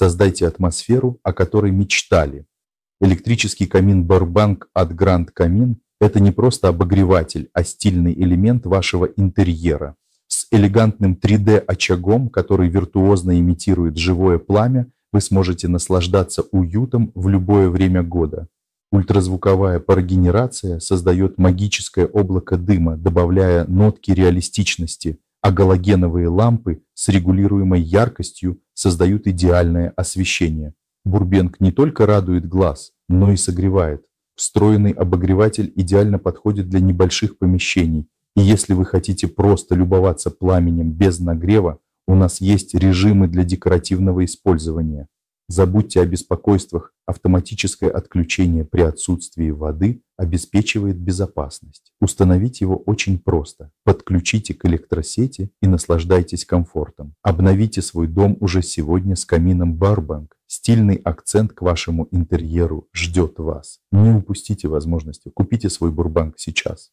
Создайте атмосферу, о которой мечтали. Электрический камин Burbank от Grand Камин – это не просто обогреватель, а стильный элемент вашего интерьера. С элегантным 3D-очагом, который виртуозно имитирует живое пламя, вы сможете наслаждаться уютом в любое время года. Ультразвуковая парогенерация создает магическое облако дыма, добавляя нотки реалистичности, а галогеновые лампы с регулируемой яркостью создают идеальное освещение. Burbank не только радует глаз, но и согревает. Встроенный обогреватель идеально подходит для небольших помещений. И если вы хотите просто любоваться пламенем без нагрева, у нас есть режимы для декоративного использования. Забудьте о беспокойствах, автоматическое отключение при отсутствии воды обеспечивает безопасность. Установить его очень просто. Подключите к электросети и наслаждайтесь комфортом. Обновите свой дом уже сегодня с камином Burbank. Стильный акцент к вашему интерьеру ждет вас. Не упустите возможности. Купите свой Burbank сейчас.